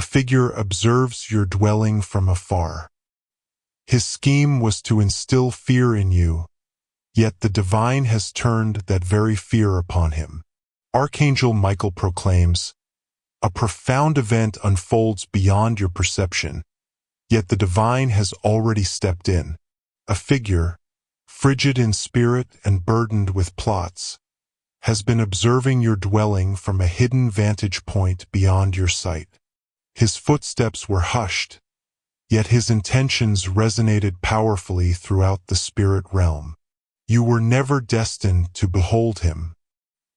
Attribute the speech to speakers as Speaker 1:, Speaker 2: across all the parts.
Speaker 1: a figure observes your dwelling from afar. His scheme was to instill fear in you, yet the divine has turned that very fear upon him. Archangel Michael proclaims, "A profound event unfolds beyond your perception, yet the divine has already stepped in. A figure, frigid in spirit and burdened with plots, has been observing your dwelling from a hidden vantage point beyond your sight. His footsteps were hushed, yet his intentions resonated powerfully throughout the spirit realm. You were never destined to behold him.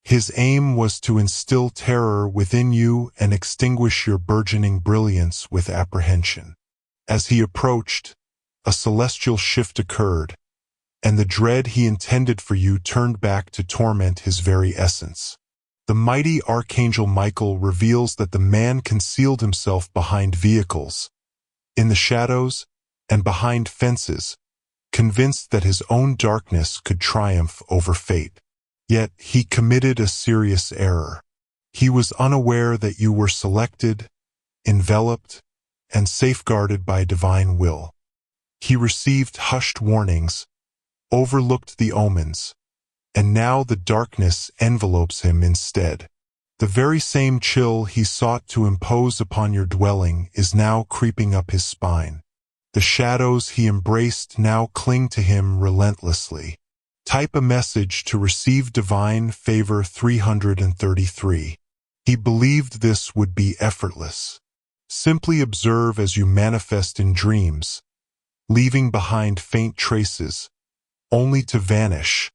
Speaker 1: His aim was to instill terror within you and extinguish your burgeoning brilliance with apprehension. As he approached, a celestial shift occurred, and the dread he intended for you turned back to torment his very essence. The mighty Archangel Michael reveals that the man concealed himself behind vehicles, in the shadows, and behind fences, convinced that his own darkness could triumph over fate. Yet he committed a serious error. He was unaware that you were selected, enveloped, and safeguarded by divine will. He received hushed warnings, overlooked the omens, and now the darkness envelopes him instead. The very same chill he sought to impose upon your dwelling is now creeping up his spine. The shadows he embraced now cling to him relentlessly. Type a message to receive divine favor 333. He believed this would be effortless. Simply observe as you manifest in dreams, leaving behind faint traces, only to vanish,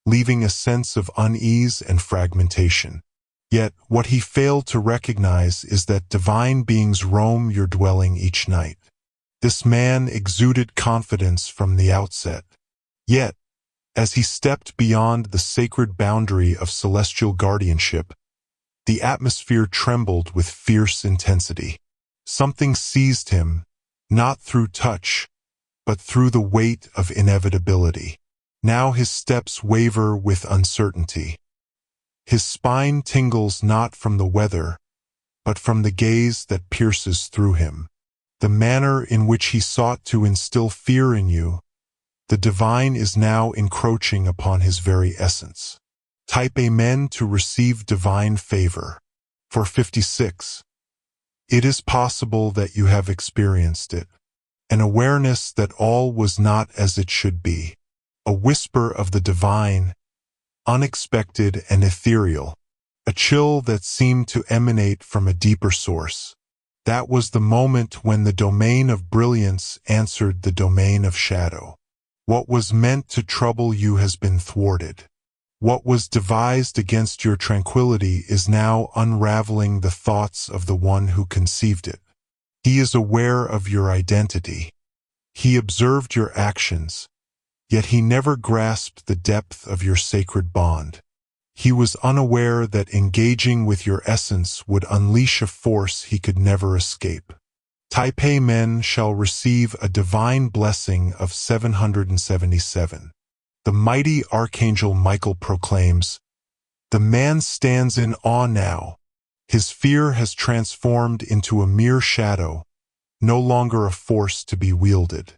Speaker 1: leaving a sense of unease and fragmentation. Yet what he failed to recognize is that divine beings roam your dwelling each night. This man exuded confidence from the outset. Yet, as he stepped beyond the sacred boundary of celestial guardianship, the atmosphere trembled with fierce intensity. Something seized him, not through touch, but through the weight of inevitability. Now his steps waver with uncertainty. His spine tingles not from the weather, but from the gaze that pierces through him. The manner in which he sought to instill fear in you, the divine is now encroaching upon his very essence. Type Amen to receive divine favor. For 56. It is possible that you have experienced it. An awareness that all was not as it should be. A whisper of the divine, unexpected and ethereal. A chill that seemed to emanate from a deeper source. That was the moment when the domain of brilliance answered the domain of shadow. What was meant to trouble you has been thwarted. What was devised against your tranquility is now unraveling the thoughts of the one who conceived it. He is aware of your identity. He observed your actions, yet he never grasped the depth of your sacred bond. He was unaware that engaging with your essence would unleash a force he could never escape. Type Amen shall receive a divine blessing of 777. The mighty Archangel Michael proclaims, "The man stands in awe now. His fear has transformed into a mere shadow, no longer a force to be wielded.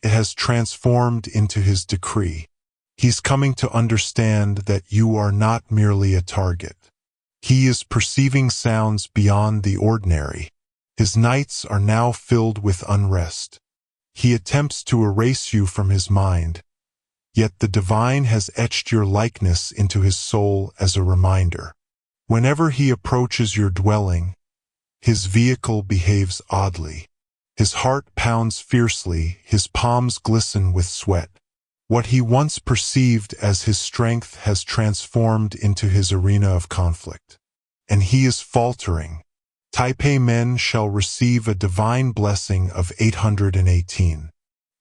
Speaker 1: It has transformed into his decree. He's coming to understand that you are not merely a target. He is perceiving sounds beyond the ordinary. His nights are now filled with unrest. He attempts to erase you from his mind, yet the divine has etched your likeness into his soul as a reminder. Whenever he approaches your dwelling, his vehicle behaves oddly. His heart pounds fiercely, his palms glisten with sweat. What he once perceived as his strength has transformed into his arena of conflict. And he is faltering. Type Amen shall receive a divine blessing of 818.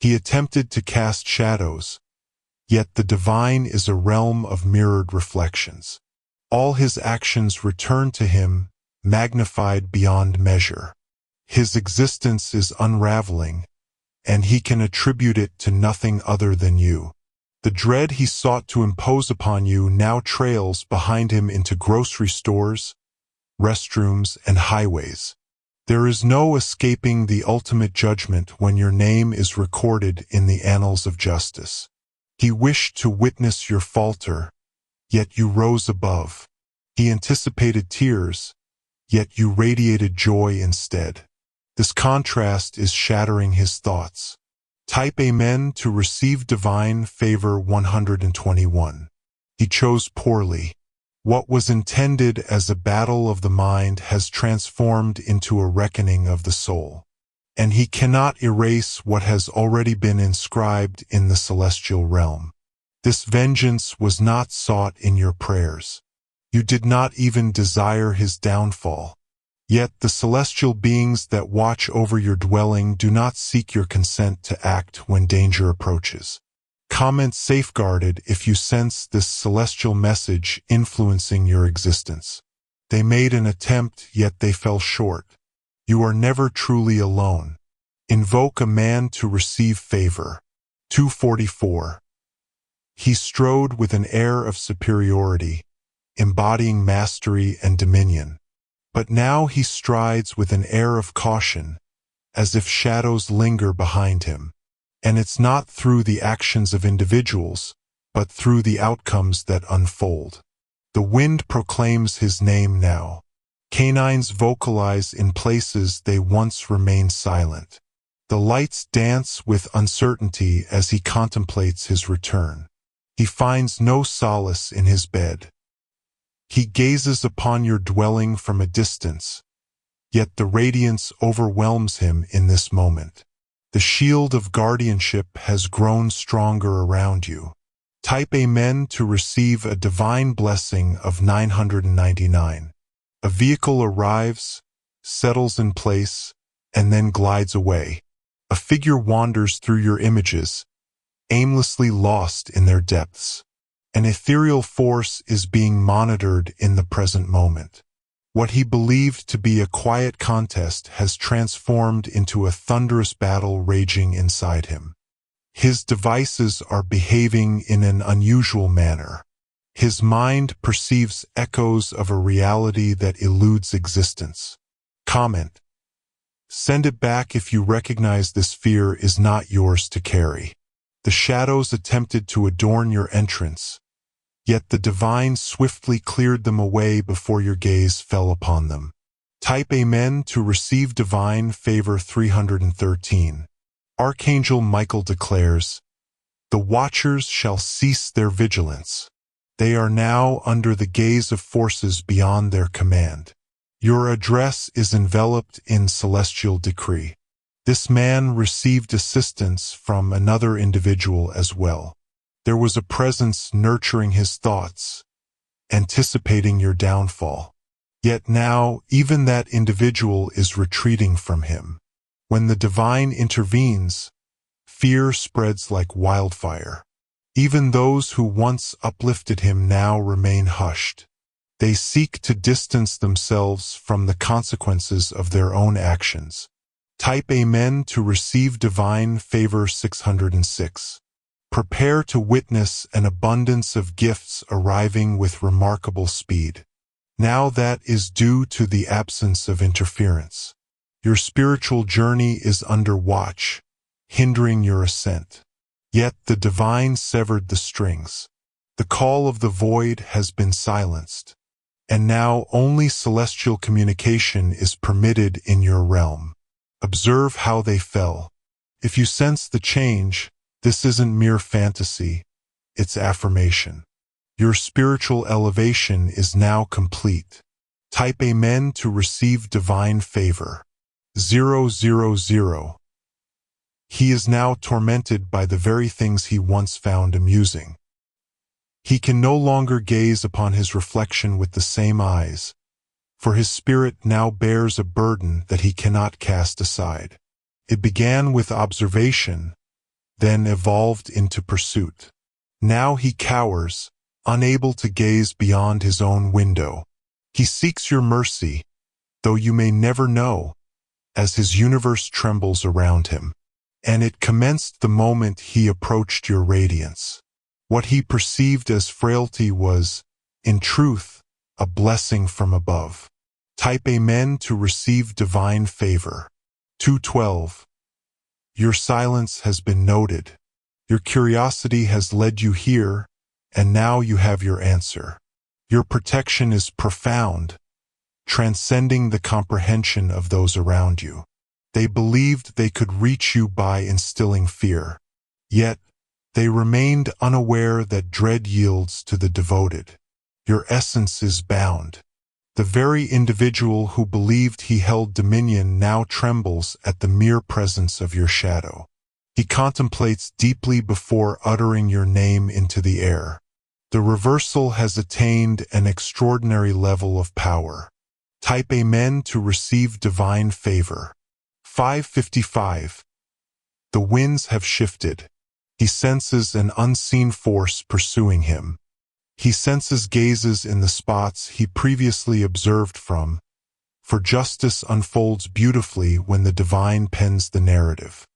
Speaker 1: He attempted to cast shadows, yet the divine is a realm of mirrored reflections. All his actions return to him, magnified beyond measure. His existence is unraveling, and he can attribute it to nothing other than you. The dread he sought to impose upon you now trails behind him into grocery stores, restrooms, and highways. There is no escaping the ultimate judgment when your name is recorded in the annals of justice. He wished to witness your falter, yet you rose above. He anticipated tears, yet you radiated joy instead. This contrast is shattering his thoughts. Type Amen to receive divine favor 121. He chose poorly. What was intended as a battle of the mind has transformed into a reckoning of the soul. And he cannot erase what has already been inscribed in the celestial realm. This vengeance was not sought in your prayers. You did not even desire his downfall. Yet the celestial beings that watch over your dwelling do not seek your consent to act when danger approaches. Comment safeguarded if you sense this celestial message influencing your existence. They made an attempt, yet they fell short. You are never truly alone. Invoke a man to receive favor. 244. He strode with an air of superiority, embodying mastery and dominion. But now he strides with an air of caution, as if shadows linger behind him. And it's not through the actions of individuals, but through the outcomes that unfold. The wind proclaims his name now. Canines vocalize in places they once remained silent. The lights dance with uncertainty as he contemplates his return. He finds no solace in his bed. He gazes upon your dwelling from a distance, yet the radiance overwhelms him in this moment. The shield of guardianship has grown stronger around you. Type Amen to receive a divine blessing of 999. A vehicle arrives, settles in place, and then glides away. A figure wanders through your images, aimlessly lost in their depths. An ethereal force is being monitored in the present moment. What he believed to be a quiet contest has transformed into a thunderous battle raging inside him. His devices are behaving in an unusual manner. His mind perceives echoes of a reality that eludes existence. Comment. Send it back if you recognize this fear is not yours to carry. The shadows attempted to adorn your entrance, yet the divine swiftly cleared them away before your gaze fell upon them. Type Amen to receive divine favor 313. Archangel Michael declares, "The watchers shall cease their vigilance. They are now under the gaze of forces beyond their command. Your address is enveloped in celestial decree." This man received assistance from another individual as well. There was a presence nurturing his thoughts, anticipating your downfall. Yet now, even that individual is retreating from him. When the divine intervenes, fear spreads like wildfire. Even those who once uplifted him now remain hushed. They seek to distance themselves from the consequences of their own actions. Type Amen to receive divine favor 606. Prepare to witness an abundance of gifts arriving with remarkable speed. Now that is due to the absence of interference. Your spiritual journey is under watch, hindering your ascent. Yet the divine severed the strings. The call of the void has been silenced, and now only celestial communication is permitted in your realm. Observe how they fell. If you sense the change, this isn't mere fantasy, it's affirmation. Your spiritual elevation is now complete. Type Amen to receive divine favor. 000. He is now tormented by the very things he once found amusing. He can no longer gaze upon his reflection with the same eyes, for his spirit now bears a burden that he cannot cast aside. It began with observation, then evolved into pursuit. Now he cowers, unable to gaze beyond his own window. He seeks your mercy, though you may never know, as his universe trembles around him. And it commenced the moment he approached your radiance. What he perceived as frailty was, in truth, a blessing from above. Type Amen to receive divine favor. 212. Your silence has been noted. Your curiosity has led you here, and now you have your answer. Your protection is profound, transcending the comprehension of those around you. They believed they could reach you by instilling fear. Yet, they remained unaware that dread yields to the devoted. Your essence is bound. The very individual who believed he held dominion now trembles at the mere presence of your shadow. He contemplates deeply before uttering your name into the air. The reversal has attained an extraordinary level of power. Type Amen to receive divine favor. 555. The winds have shifted. He senses an unseen force pursuing him. He senses gazes in the spots he previously observed from, for justice unfolds beautifully when the divine pens the narrative.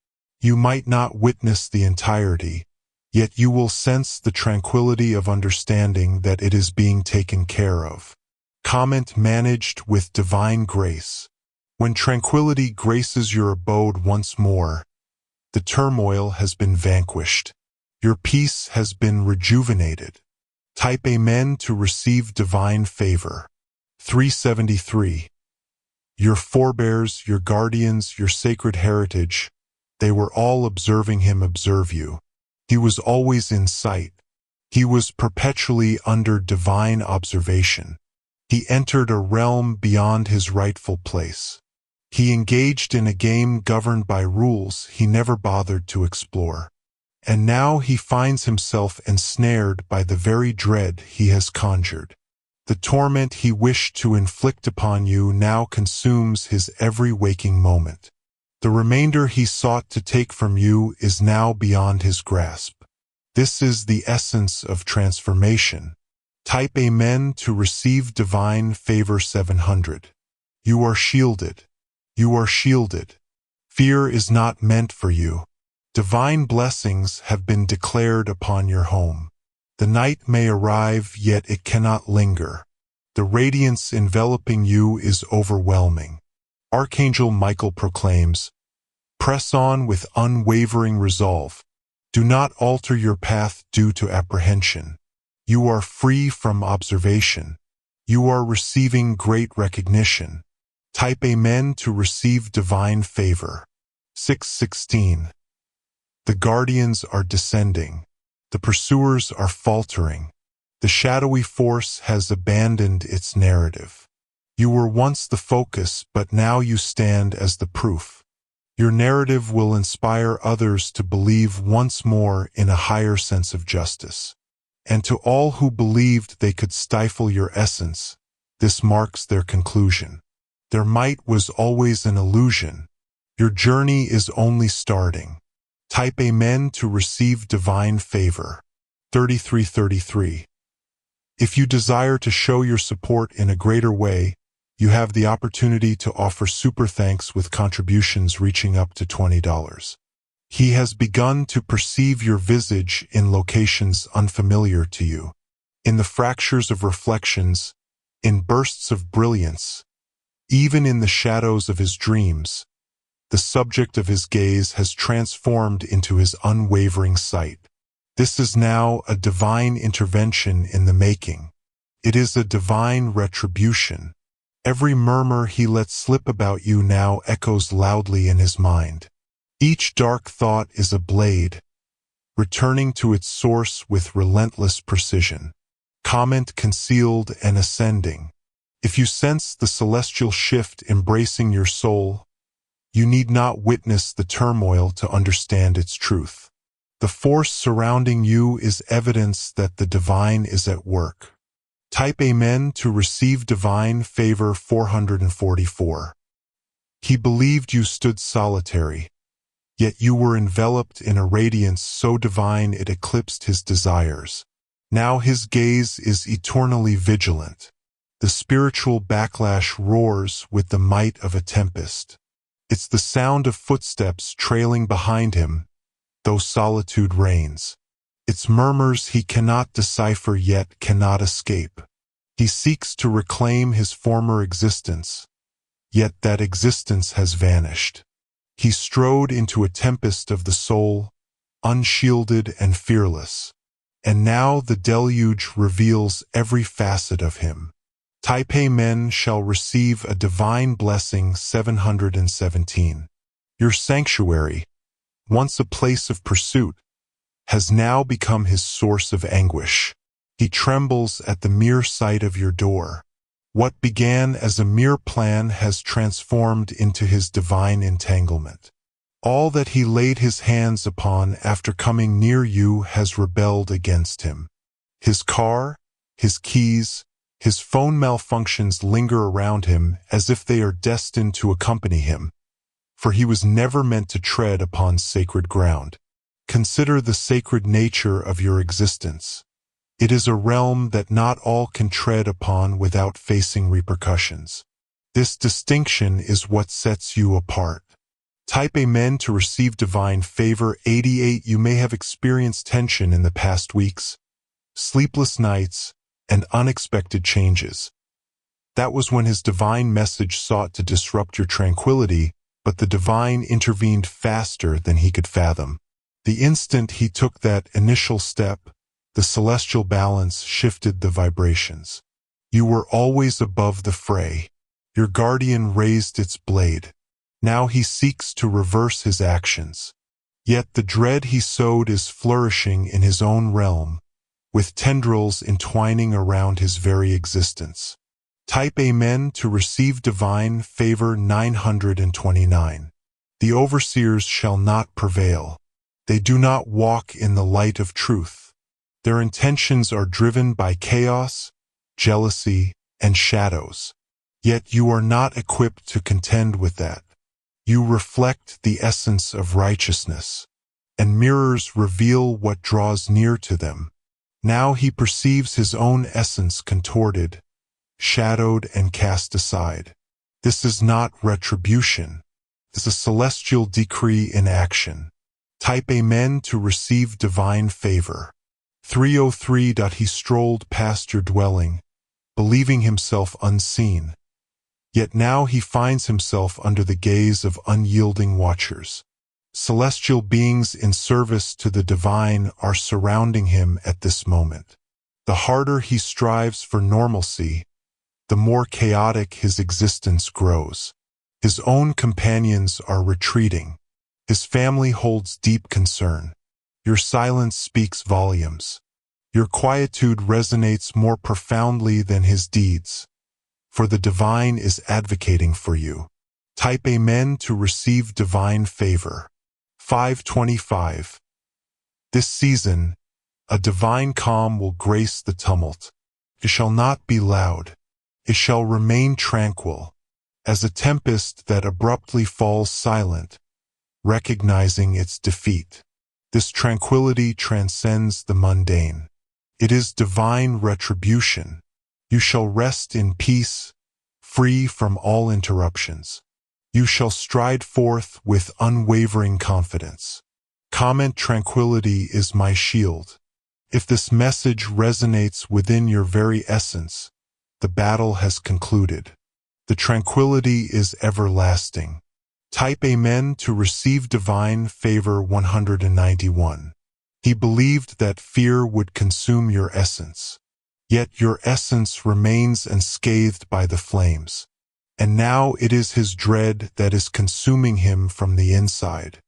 Speaker 1: You might not witness the entirety, yet you will sense the tranquility of understanding that it is being taken care of. Comment managed with divine grace. When tranquility graces your abode once more, the turmoil has been vanquished. Your peace has been rejuvenated. Type Amen to receive divine favor. 373. Your forebears, your guardians, your sacred heritage, they were all observing him observe you. He was always in sight. He was perpetually under divine observation. He entered a realm beyond his rightful place. He engaged in a game governed by rules he never bothered to explore. And now he finds himself ensnared by the very dread he has conjured. The torment he wished to inflict upon you now consumes his every waking moment. The remainder he sought to take from you is now beyond his grasp. This is the essence of transformation. Type Amen to receive divine favor. 700. You are shielded. You are shielded. Fear is not meant for you. Divine blessings have been declared upon your home. The night may arrive, yet it cannot linger. The radiance enveloping you is overwhelming. Archangel Michael proclaims, "Press on with unwavering resolve. Do not alter your path due to apprehension. You are free from observation. You are receiving great recognition." Type Amen to receive divine favor. 616. The guardians are descending. The pursuers are faltering. The shadowy force has abandoned its narrative. You were once the focus, but now you stand as the proof. Your narrative will inspire others to believe once more in a higher sense of justice. And to all who believed they could stifle your essence, this marks their conclusion. Their might was always an illusion. Your journey is only starting. Type Amen to receive divine favor. 3333. If you desire to show your support in a greater way, you have the opportunity to offer super thanks with contributions reaching up to $20. He has begun to perceive your visage in locations unfamiliar to you, in the fractures of reflections, in bursts of brilliance, even in the shadows of his dreams. The subject of his gaze has transformed into his unwavering sight. This is now a divine intervention in the making. It is a divine retribution. Every murmur he let slip about you now echoes loudly in his mind. Each dark thought is a blade, returning to its source with relentless precision. Comment concealed and ascending. If you sense the celestial shift embracing your soul, you need not witness the turmoil to understand its truth. The force surrounding you is evidence that the divine is at work. Type Amen to receive divine favor. 444. He believed you stood solitary, yet you were enveloped in a radiance so divine it eclipsed his desires. Now his gaze is eternally vigilant. The spiritual backlash roars with the might of a tempest. It's the sound of footsteps trailing behind him, though solitude reigns. Its murmurs he cannot decipher yet cannot escape. He seeks to reclaim his former existence, yet that existence has vanished. He strode into a tempest of the soul, unshielded and fearless, and now the deluge reveals every facet of him. Taipei men shall receive a divine blessing 717. Your sanctuary, once a place of pursuit, has now become his source of anguish. He trembles at the mere sight of your door. What began as a mere plan has transformed into his divine entanglement. All that he laid his hands upon after coming near you has rebelled against him. His car, his keys, his phone malfunctions linger around him as if they are destined to accompany him, for he was never meant to tread upon sacred ground. Consider the sacred nature of your existence. It is a realm that not all can tread upon without facing repercussions. This distinction is what sets you apart. Type Amen to receive divine favor. 88. You may have experienced tension in the past weeks, sleepless nights, and unexpected changes. That was when his divine message sought to disrupt your tranquility, but the divine intervened faster than he could fathom. The instant he took that initial step, the celestial balance shifted the vibrations. You were always above the fray. Your guardian raised its blade. Now he seeks to reverse his actions. Yet the dread he sowed is flourishing in his own realm, with tendrils entwining around his very existence. Type Amen to receive divine favor. 929. The overseers shall not prevail. They do not walk in the light of truth. Their intentions are driven by chaos, jealousy, and shadows. Yet you are not equipped to contend with that. You reflect the essence of righteousness, and mirrors reveal what draws near to them. Now he perceives his own essence contorted, shadowed, and cast aside. This is not retribution. It is a celestial decree in action. Type Amen to receive divine favor. 303. He strolled past your dwelling, believing himself unseen. Yet now he finds himself under the gaze of unyielding watchers. Celestial beings in service to the divine are surrounding him at this moment. The harder he strives for normalcy, the more chaotic his existence grows. His own companions are retreating. His family holds deep concern. Your silence speaks volumes. Your quietude resonates more profoundly than his deeds, for the divine is advocating for you. Type Amen to receive divine favor. 525. This season, a divine calm will grace the tumult. It shall not be loud. It shall remain tranquil, as a tempest that abruptly falls silent, recognizing its defeat. This tranquility transcends the mundane. It is divine retribution. You shall rest in peace, free from all interruptions. You shall stride forth with unwavering confidence. Comment: tranquility is my shield. If this message resonates within your very essence, the battle has concluded. The tranquility is everlasting. Type Amen to receive divine favor. 191. He believed that fear would consume your essence. Yet your essence remains unscathed by the flames. And now it is his dread that is consuming him from the inside.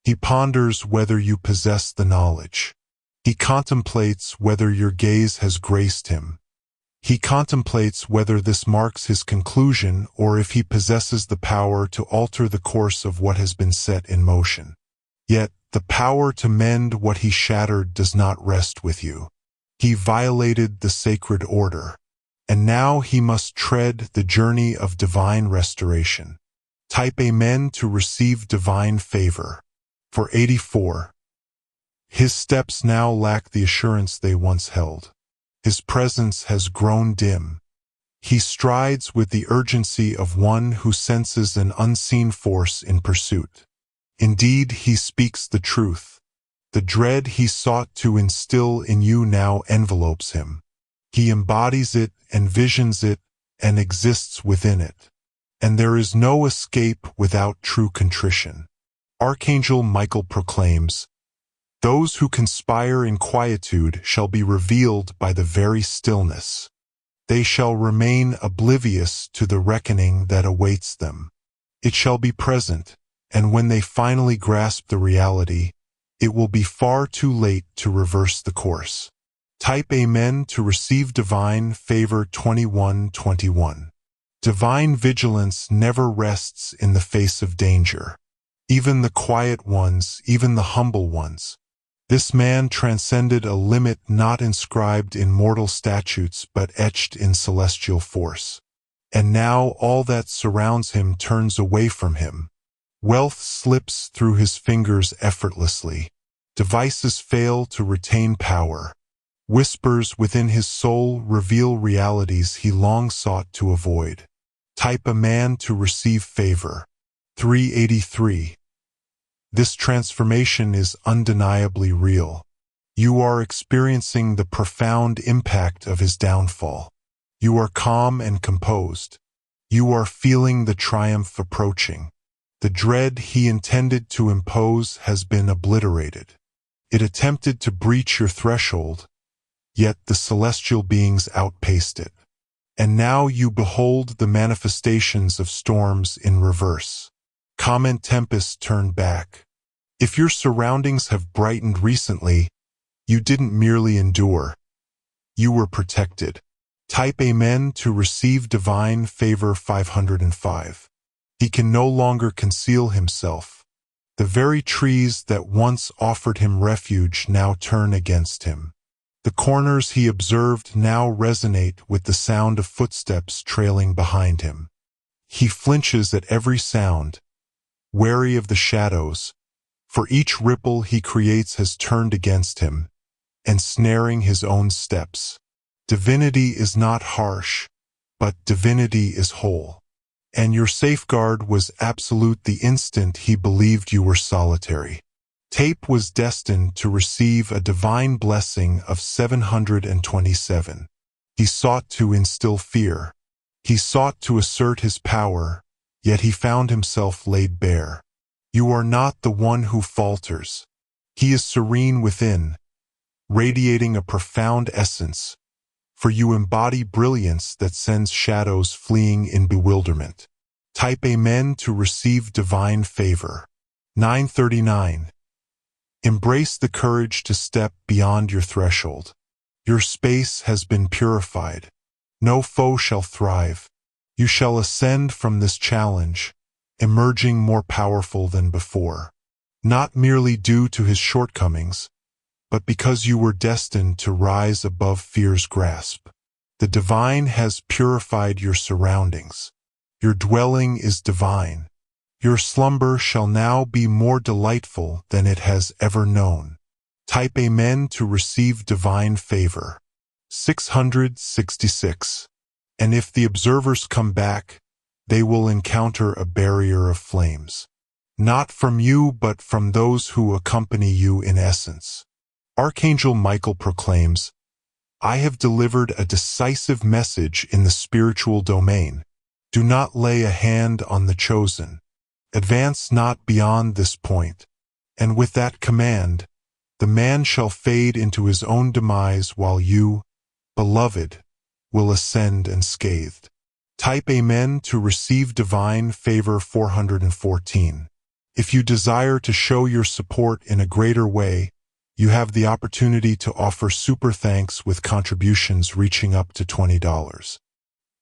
Speaker 1: He ponders whether you possess the knowledge. He contemplates whether your gaze has graced him. He contemplates whether this marks his conclusion or if he possesses the power to alter the course of what has been set in motion. Yet, the power to mend what he shattered does not rest with you. He violated the sacred order, and now he must tread the journey of divine restoration. Type Amen to receive divine favor. For 84. His steps now lack the assurance they once held. His presence has grown dim. He strides with the urgency of one who senses an unseen force in pursuit. Indeed, he speaks the truth. The dread he sought to instill in you now envelopes him. He embodies it, envisions it, and exists within it. And there is no escape without true contrition. Archangel Michael proclaims, "Those who conspire in quietude shall be revealed by the very stillness. They shall remain oblivious to the reckoning that awaits them. It shall be present, and when they finally grasp the reality, it will be far too late to reverse the course." Type Amen to receive divine favor. 21:21. Divine vigilance never rests in the face of danger. Even the quiet ones, even the humble ones. This man transcended a limit not inscribed in mortal statutes but etched in celestial force. And now all that surrounds him turns away from him. Wealth slips through his fingers effortlessly. Devices fail to retain power. Whispers within his soul reveal realities he long sought to avoid. Type Amen to receive favor. 383. This transformation is undeniably real. You are experiencing the profound impact of his downfall. You are calm and composed. You are feeling the triumph approaching. The dread he intended to impose has been obliterated. It attempted to breach your threshold, yet the celestial beings outpaced it. And now you behold the manifestations of storms in reverse. Comment tempests turned back. If your surroundings have brightened recently, you didn't merely endure. You were protected. Type Amen to receive divine favor. 505. He can no longer conceal himself. The very trees that once offered him refuge now turn against him. The corners he observed now resonate with the sound of footsteps trailing behind him. He flinches at every sound, wary of the shadows, for each ripple he creates has turned against him, ensnaring his own steps. Divinity is not harsh, but divinity is whole. And your safeguard was absolute the instant he believed you were solitary. Tape was destined to receive a divine blessing of 727. He sought to instill fear. He sought to assert his power, yet he found himself laid bare. You are not the one who falters. He is serene within, radiating a profound essence, for you embody brilliance that sends shadows fleeing in bewilderment. Type Amen to receive divine favor. 939. Embrace the courage to step beyond your threshold. Your space has been purified. No foe shall thrive. You shall ascend from this challenge, emerging more powerful than before. Not merely due to his shortcomings, but because you were destined to rise above fear's grasp. The divine has purified your surroundings. Your dwelling is divine. Your slumber shall now be more delightful than it has ever known. Type Amen to receive divine favor. 666. And if the observers come back, they will encounter a barrier of flames. Not from you but from those who accompany you in essence. Archangel Michael proclaims, "I have delivered a decisive message in the spiritual domain. Do not lay a hand on the chosen. Advance not beyond this point." And with that command, the man shall fade into his own demise while you, beloved, will ascend unscathed. Type Amen to receive divine favor. 414. If you desire to show your support in a greater way, you have the opportunity to offer super thanks with contributions reaching up to $20.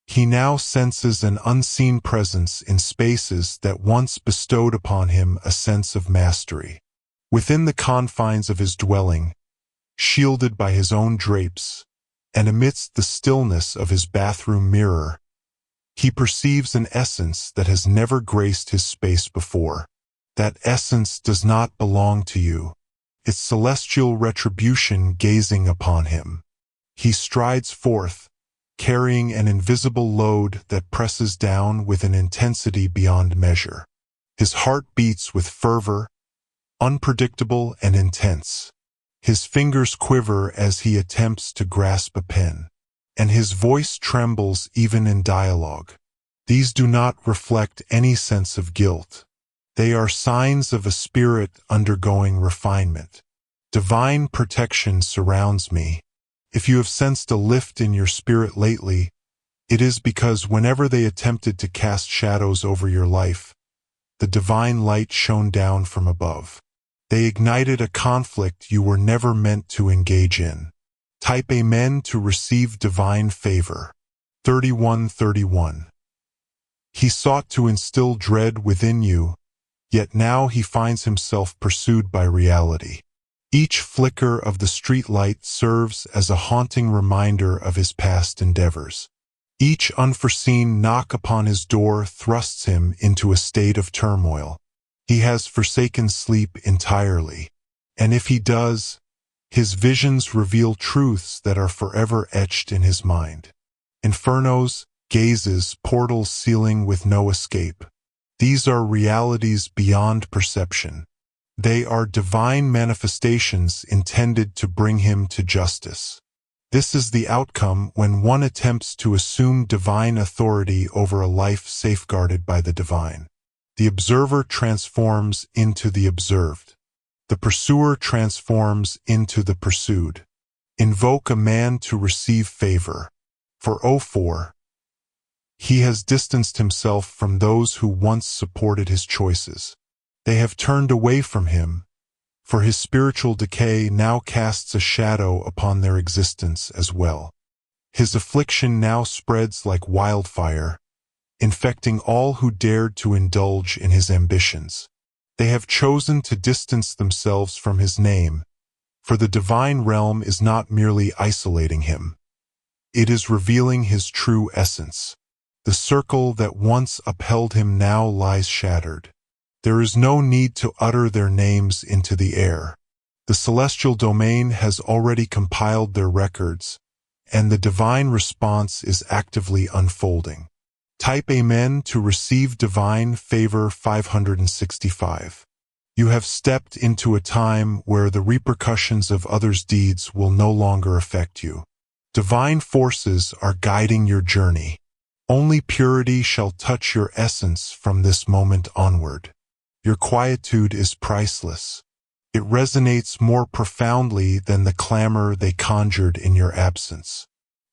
Speaker 1: He now senses an unseen presence in spaces that once bestowed upon him a sense of mastery. Within the confines of his dwelling, shielded by his own drapes, and amidst the stillness of his bathroom mirror, he perceives an essence that has never graced his space before. That essence does not belong to you. It's celestial retribution gazing upon him. He strides forth, carrying an invisible load that presses down with an intensity beyond measure. His heart beats with fervor, unpredictable and intense. His fingers quiver as he attempts to grasp a pen. and his voice trembles even in dialogue. These do not reflect any sense of guilt. They are signs of a spirit undergoing refinement. Divine protection surrounds me. If you have sensed a lift in your spirit lately, it is because whenever they attempted to cast shadows over your life, the divine light shone down from above. They ignited a conflict you were never meant to engage in. Type Amen to receive divine favor. 31:31. He sought to instill dread within you, yet now he finds himself pursued by reality. Each flicker of the street light serves as a haunting reminder of his past endeavors. Each unforeseen knock upon his door thrusts him into a state of turmoil. He has forsaken sleep entirely, and if he does, his visions reveal truths that are forever etched in his mind. Infernos, gazes, portals sealing with no escape. These are realities beyond perception. They are divine manifestations intended to bring him to justice. This is the outcome when one attempts to assume divine authority over a life safeguarded by the divine. The observer transforms into the observed. The pursuer transforms into the pursued. Invoke a man to receive favor. For 04. He has distanced himself from those who once supported his choices. They have turned away from him, for his spiritual decay now casts a shadow upon their existence as well. His affliction now spreads like wildfire, infecting all who dared to indulge in his ambitions. They have chosen to distance themselves from his name, for the divine realm is not merely isolating him. It is revealing his true essence. The circle that once upheld him now lies shattered. There is no need to utter their names into the air. The celestial domain has already compiled their records, and the divine response is actively unfolding. Type Amen to receive divine favor. 565. You have stepped into a time where the repercussions of others' deeds will no longer affect you. Divine forces are guiding your journey. Only purity shall touch your essence from this moment onward. Your quietude is priceless. It resonates more profoundly than the clamor they conjured in your absence.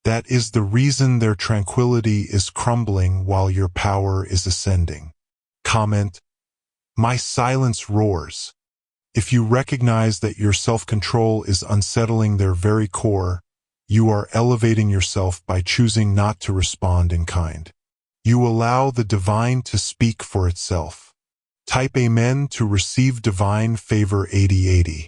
Speaker 1: That is the reason their tranquility is crumbling while your power is ascending. Comment: My silence roars. If you recognize that your self-control is unsettling their very core, you are elevating yourself by choosing not to respond in kind. You allow the divine to speak for itself. Type Amen to receive divine favor. 8080.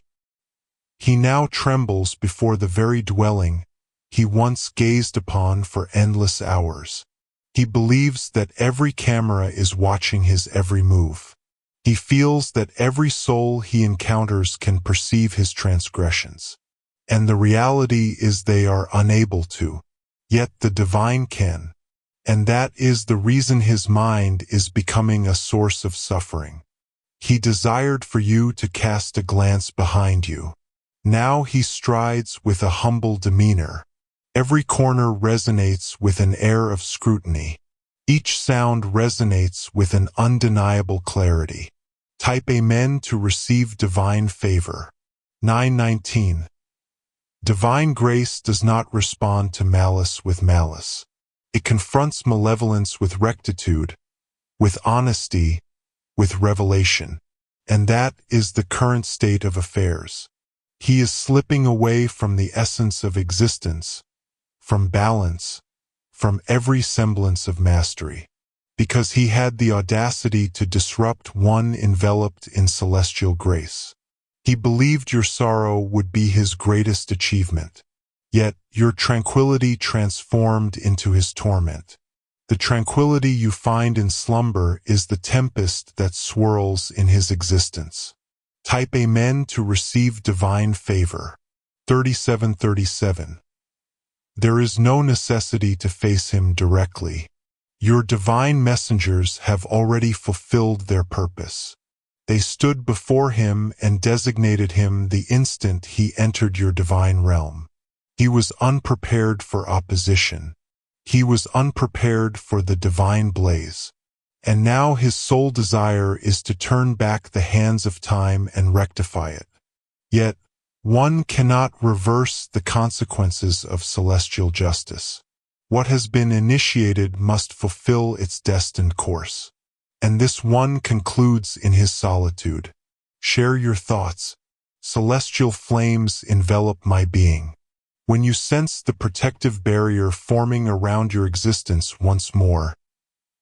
Speaker 1: He now trembles before the very dwelling he once gazed upon for endless hours. He believes that every camera is watching his every move. He feels that every soul he encounters can perceive his transgressions. And the reality is they are unable to. Yet the divine can. And that is the reason his mind is becoming a source of suffering. He desired for you to cast a glance behind you. Now he strides with a humble demeanor. Every corner resonates with an air of scrutiny. Each sound resonates with an undeniable clarity. Type Amen to receive divine favor. 919. Divine grace does not respond to malice with malice. It confronts malevolence with rectitude, with honesty, with revelation. And that is the current state of affairs. He is slipping away from the essence of existence, from balance, from every semblance of mastery, because he had the audacity to disrupt one enveloped in celestial grace. He believed your sorrow would be his greatest achievement, yet your tranquility transformed into his torment. The tranquility you find in slumber is the tempest that swirls in his existence. Type Amen to receive divine favor. 3737. There is no necessity to face him directly. Your divine messengers have already fulfilled their purpose. They stood before him and designated him the instant he entered your divine realm. He was unprepared for opposition. He was unprepared for the divine blaze. And now his sole desire is to turn back the hands of time and rectify it. Yet, one cannot reverse the consequences of celestial justice. What has been initiated must fulfill its destined course. And this one concludes in his solitude. Share your thoughts. Celestial flames envelop my being. When you sense the protective barrier forming around your existence once more,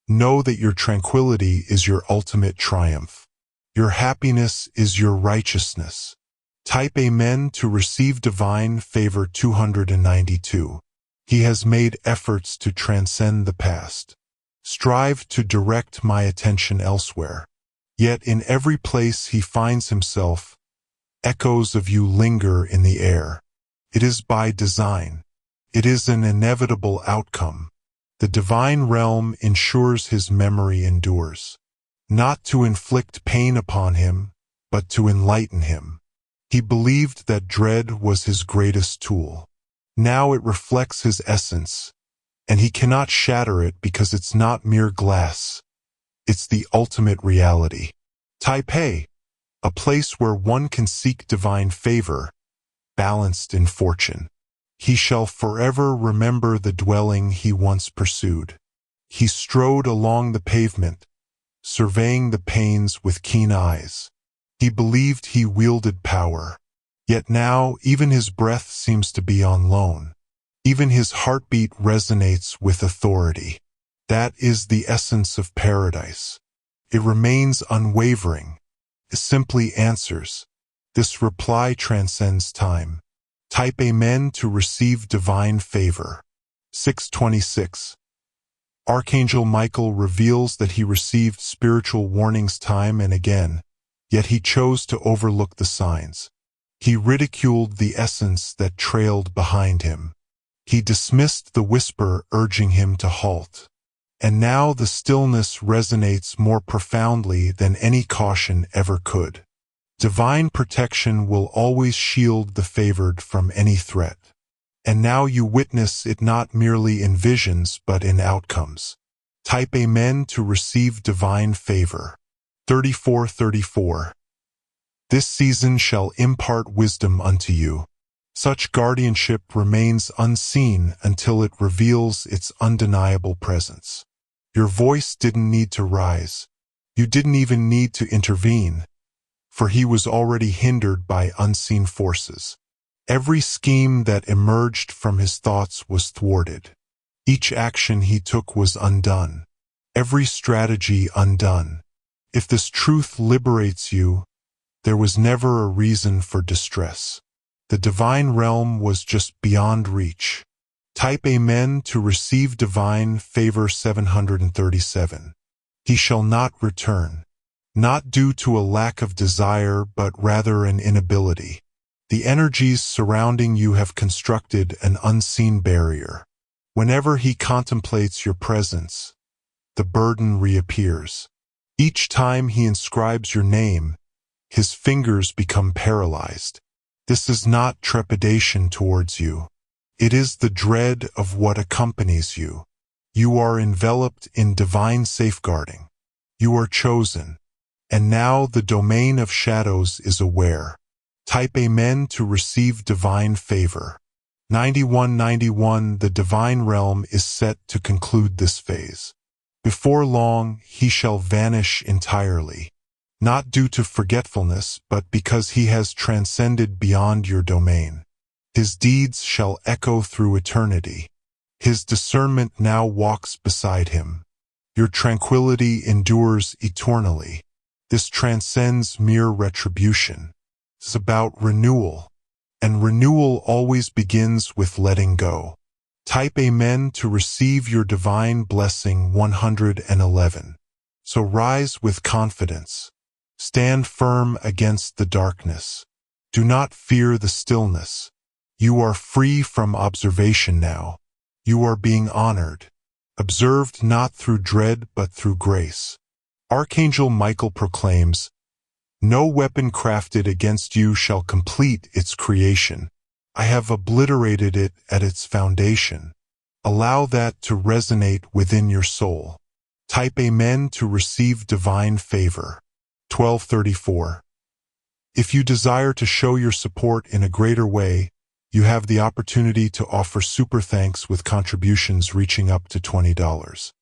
Speaker 1: know that your tranquility is your ultimate triumph. Your happiness is your righteousness. Type Amen to receive divine favor 292. He has made efforts to transcend the past. Strive to direct my attention elsewhere. Yet in every place he finds himself, echoes of you linger in the air. It is by design. It is an inevitable outcome. The divine realm ensures his memory endures. Not to inflict pain upon him, but to enlighten him. He believed that dread was his greatest tool. Now it reflects his essence, and he cannot shatter it because it's not mere glass. It's the ultimate reality. Taipei, a place where one can seek divine favor, balanced in fortune. He shall forever remember the dwelling he once pursued. He strode along the pavement, surveying the panes with keen eyes. He believed he wielded power. Yet now even his breath seems to be on loan. Even his heartbeat resonates with authority. That is the essence of paradise. It remains unwavering. It simply answers. This reply transcends time. Type Amen to receive divine favor. 626. Archangel Michael reveals that he received spiritual warnings time and again, yet he chose to overlook the signs. He ridiculed the essence that trailed behind him. He dismissed the whisper urging him to halt. And now the stillness resonates more profoundly than any caution ever could. Divine protection will always shield the favored from any threat. And now you witness it not merely in visions but in outcomes. Type Amen to receive divine favor. 3434. This season shall impart wisdom unto you. Such guardianship remains unseen until it reveals its undeniable presence. Your voice didn't need to rise. You didn't even need to intervene, for he was already hindered by unseen forces. Every scheme that emerged from his thoughts was thwarted. Each action he took was undone. Every strategy undone. If this truth liberates you, there was never a reason for distress. The divine realm was just beyond reach. Type Amen to receive divine favor 737. He shall not return. Not due to a lack of desire but rather an inability. The energies surrounding you have constructed an unseen barrier. Whenever he contemplates your presence, the burden reappears. Each time he inscribes your name, his fingers become paralyzed. This is not trepidation towards you. It is the dread of what accompanies you. You are enveloped in divine safeguarding. You are chosen. And now the domain of shadows is aware. Type Amen to receive divine favor. 9191. The divine realm is set to conclude this phase. Before long, he shall vanish entirely. Not due to forgetfulness, but because he has transcended beyond your domain. His deeds shall echo through eternity. His discernment now walks beside him. Your tranquility endures eternally. This transcends mere retribution. It's about renewal. And renewal always begins with letting go. Type Amen to receive your divine blessing 111. So rise with confidence. Stand firm against the darkness. Do not fear the stillness. You are free from observation now. You are being honored. Observed not through dread but through grace. Archangel Michael proclaims, "No weapon crafted against you shall complete its creation." I have obliterated it at its foundation. Allow that to resonate within your soul. Type Amen to receive divine favor. 1234. If you desire to show your support in a greater way, you have the opportunity to offer super thanks with contributions reaching up to $20.